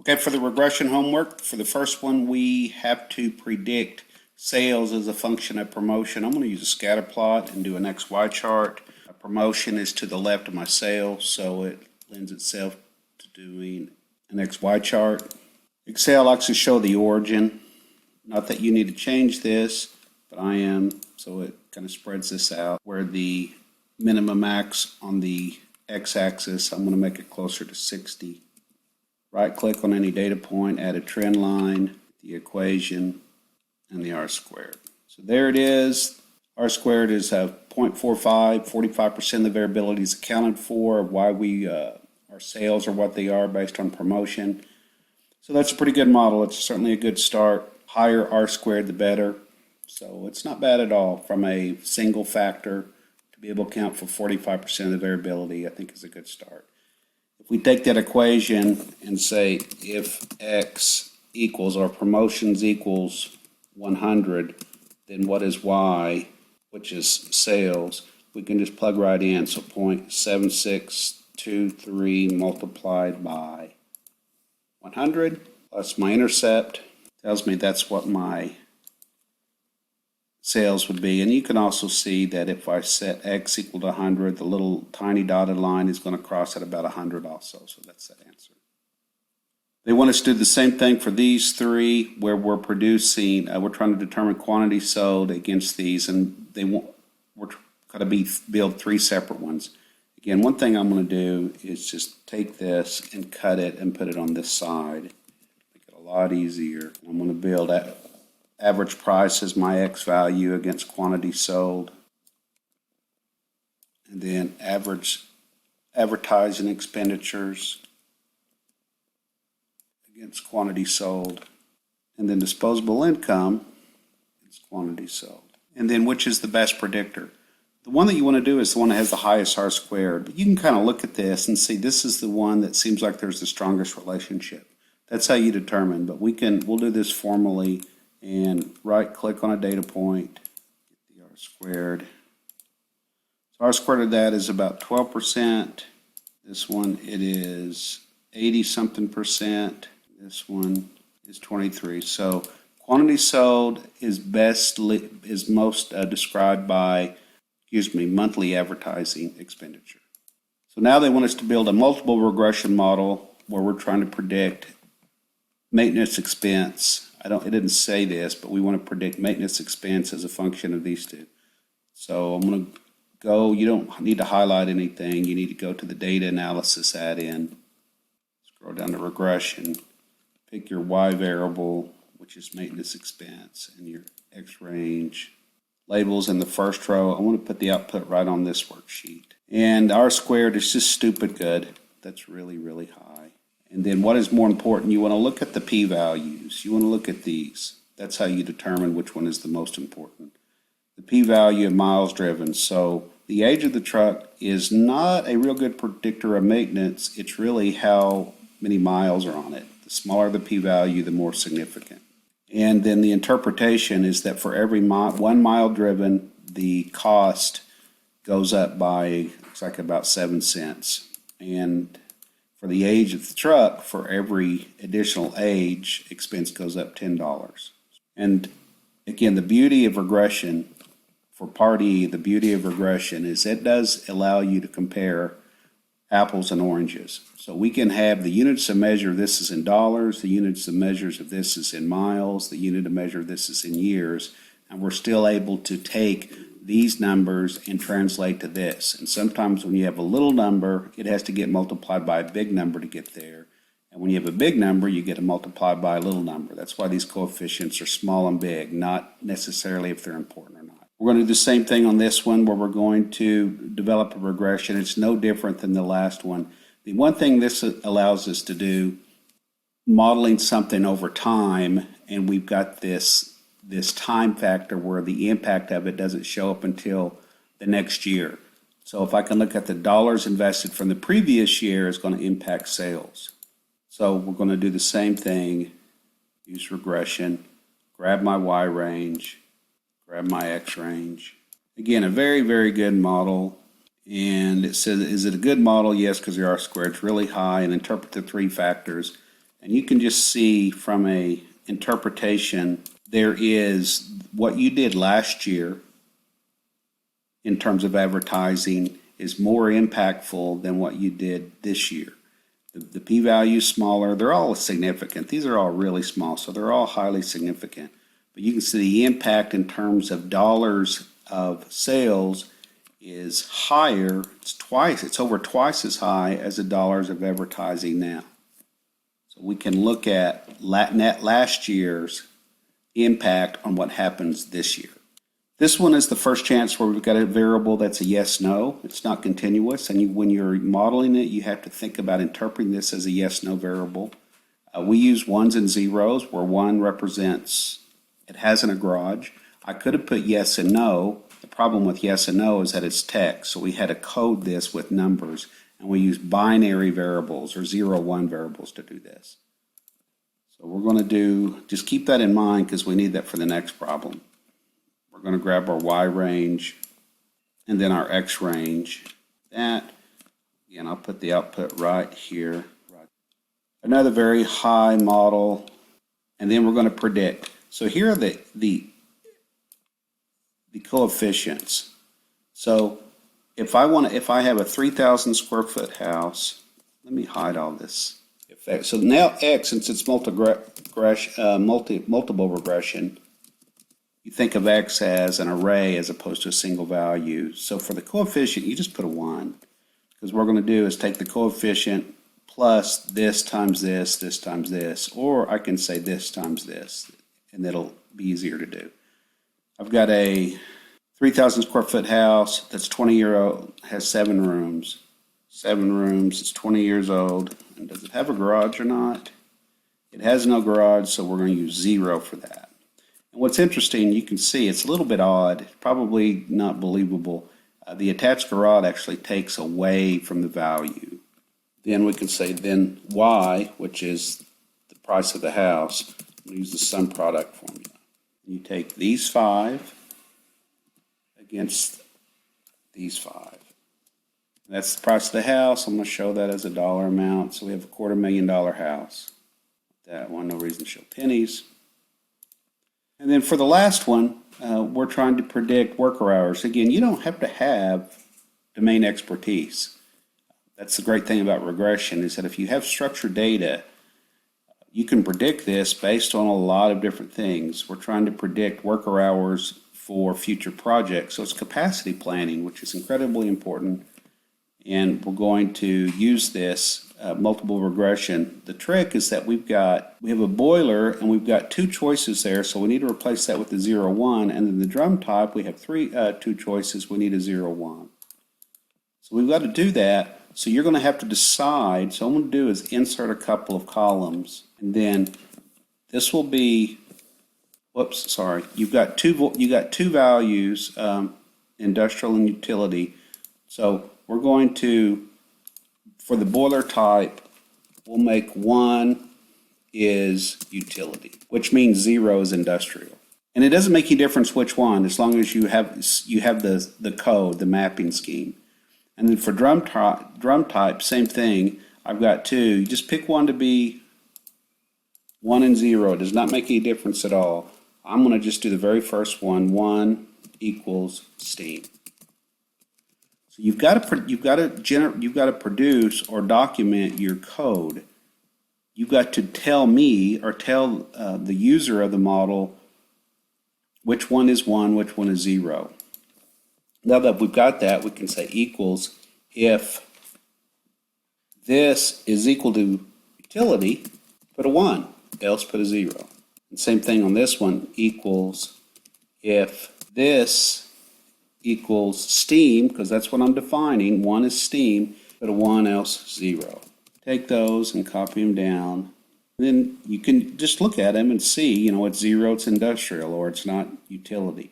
Okay, for the regression homework, for the first one, we have to predict sales as a function of promotion. I'm going to use a scatter plot and do an XY chart. A promotion is to the left of my sales, so it lends itself to doing an XY chart. Excel likes to show the origin. Not that you need to change this, but I am, so it kind of spreads this out. Where the minimum max on the x-axis, I'm going to make it closer to 60. Right click on any data point, add a trend line, the equation, and the R squared. So there it is. R squared is 0.45, 45% of the variability is accounted for, why our sales are what they are based on promotion. So that's a pretty good model. It's certainly a good start. Higher R squared, the better. So it's not bad at all from a single factor to be able to account for 45% of the variability. I think is a good start. If we take that equation and say if x equals or promotions equals 100, then what is y, which is sales? We can just plug right in. So 0.7623 multiplied by 100 plus my intercept tells me that's what my sales would be. And you can also see that if I set x equal to 100, the little tiny dotted line is going to cross at about 100 also. So that's that answer. They want us to do the same thing for these three, where we're producing, we're trying to determine quantity sold against these, and we're going to build three separate ones. Again, one thing I'm going to do is just take this and cut it and put it on this side. Make it a lot easier. I'm going to build average price as my X value against quantity sold. And then average advertising expenditures against quantity sold. And then disposable income is quantity sold. And then which is the best predictor? The one that you want to do is the one that has the highest R squared. But you can kind of look at this and see this is the one that seems like there's the strongest relationship. That's how you determine. But we'll do this formally. And right click on a data point, get the R squared. So R squared of that is about 12%. This one, it is 80 something percent. This one is 23. So quantity sold is most described by, monthly advertising expenditure. So now they want us to build a multiple regression model where we're trying to predict maintenance expense. It didn't say this, but we want to predict maintenance expense as a function of these two. So I'm going to go, you don't need to highlight anything. You need to go to the data analysis add-in, scroll down to regression, pick your Y variable, which is maintenance expense, and your X range. Labels in the first row. I want to put the output right on this worksheet. And R squared is just stupid good. That's really, really high. And then what is more important, you want to look at the p-values. You want to look at these. That's how you determine which one is the most important. The p-value of miles driven. So the age of the truck is not a real good predictor of maintenance. It's really how many miles are on it. The smaller the p-value, the more significant. And then the interpretation is that for every 1 mile driven, the cost goes up by, looks like about 7 cents. And for the age of the truck, for every additional age, expense goes up $10. And again, the beauty of regression, for Part E, the beauty of regression is it does allow you to compare apples and oranges. So we can have the units of measure of this is in dollars, the units of measures of this is in miles, the unit of measure of this is in years, and we're still able to take these numbers and translate to this. And sometimes when you have a little number, it has to get multiplied by a big number to get there. And when you have a big number, you get to multiply by a little number. That's why these coefficients are small and big, not necessarily if they're important or not. We're going to do the same thing on this one where we're going to develop a regression. It's no different than the last one. The one thing this allows us to do, modeling something over time, and we've got this time factor where the impact of it doesn't show up until the next year. So if I can look at the dollars invested from the previous year, is going to impact sales. So we're going to do the same thing, use regression, grab my Y range, grab my X range. Again, a very, very good model. And it says, is it a good model? Yes, because the R squared is really high, and interpret the three factors. And you can just see from a interpretation, there is what you did last year in terms of advertising is more impactful than what you did this year. The p-value is smaller. They're all significant. These are all really small, so they're all highly significant. But you can see the impact in terms of dollars of sales is higher. It's over twice as high as the dollars of advertising now. So we can look at net last year's impact on what happens this year. This one is the first chance where we've got a variable that's a yes/no. It's not continuous, and when you're modeling it, you have to think about interpreting this as a yes/no variable. We use ones and zeros, where one represents it has in a garage. I could have put yes and no. The problem with yes and no is that it's text, so we had to code this with numbers, and we use binary variables or 0-1 variables to do this. So we're going to just keep that in mind because we need that for the next problem. We're going to grab our Y range and then our X range. That, again, I'll put the output right here. Another very high model, and then we're going to predict. So here are the coefficients. So if I have a 3,000 square foot house, let me hide all this effect. So now X, since it's multiple regression, you think of X as an array as opposed to a single value. So for the coefficient, you just put a 1. Because what we're going to do is take the coefficient plus this times this, this times this, or I can say this times this, and that'll be easier to do. I've got a 3,000 square foot house that's 20 years old, has 7 rooms. 7 rooms, it's 20 years old. And does it have a garage or not? It has no garage, so we're going to use 0 for that. And what's interesting, you can see it's a little bit odd, probably not believable. The attached garage actually takes away from the value. Then we can say then Y, which is the price of the house. We'll use the sum product formula. You take these 5 against these 5. That's the price of the house. I'm going to show that as a dollar amount. So we have a $250,000 house. That one, no reason to show pennies. And then for the last one, we're trying to predict worker hours. Again, you don't have to have domain expertise. That's the great thing about regression is that if you have structured data, you can predict this based on a lot of different things. We're trying to predict worker hours for future projects. So it's capacity planning, which is incredibly important. And we're going to use this multiple regression. The trick is that we have a boiler and we've got 2 choices there, so we need to replace that with the 0-1. And then the drum type, we have 2 choices. We need a 0-1. So we've got to do that. So you're going to have to decide. So what I'm going to do is insert a couple of columns, and then this will be. Whoops, sorry. You've got two values, industrial and utility. So we're going to, for the boiler type, we'll make 1 is utility, which means 0 is industrial. And it doesn't make any difference which one, as long as you have the code, the mapping scheme. And then for drum type, same thing. I've got 2. You just pick one to be 1 and 0. It does not make any difference at all. I'm going to just do the very first one. 1 equals steam. So you've got to produce or document your code. You've got to tell me or tell the user of the model which one is 1, which one is 0. Now that we've got that, we can say equals if this is equal to utility, put a 1, else put a 0. And same thing on this one, equals if this equals steam, because that's what I'm defining, 1 is steam, put a 1, else 0. Take those and copy them down. Then you can just look at them and see, it's 0, it's industrial, or it's not utility.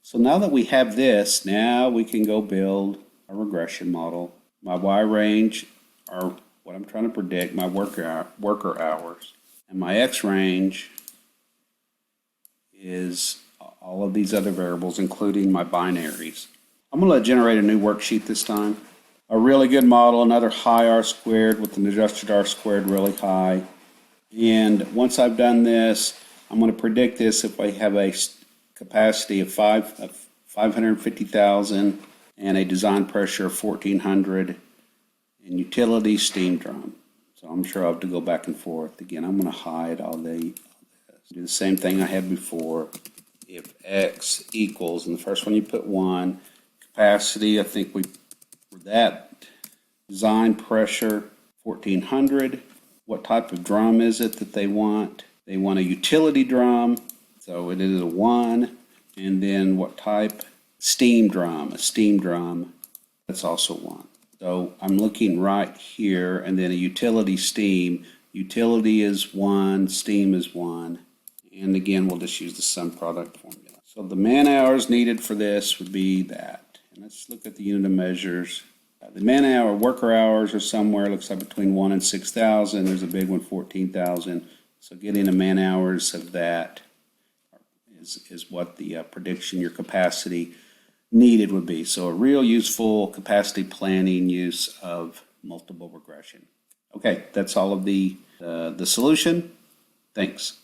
So now that we have this, now we can go build a regression model. My Y range are what I'm trying to predict, my worker hours. And my X range is all of these other variables, including my binaries. I'm going to generate a new worksheet this time. A really good model, another high R squared with an adjusted R squared really high. And once I've done this, I'm going to predict this if I have a capacity of 550,000 and a design pressure of 1,400 and utility steam drum. So I'm sure I'll have to go back and forth. Again, I'm going to hide all this. Do the same thing I had before. If X equals, and the first one you put 1, capacity, I think we, for that, design pressure, 1,400. What type of drum is it that they want? They want a utility drum, so it is a 1. And then what type? Steam drum, a steam drum, that's also 1. So I'm looking right here, and then a utility steam. Utility is 1, steam is 1. And again, we'll just use the sum product formula. So the man hours needed for this would be that. And let's look at the unit of measures. The man hour, worker hours are somewhere, looks like between 1 and 6,000. There's a big one, 14,000. So getting a man hours of that is what the prediction, your capacity needed would be. So a real useful capacity planning use of multiple regression. Okay, that's all of the solution. Thanks.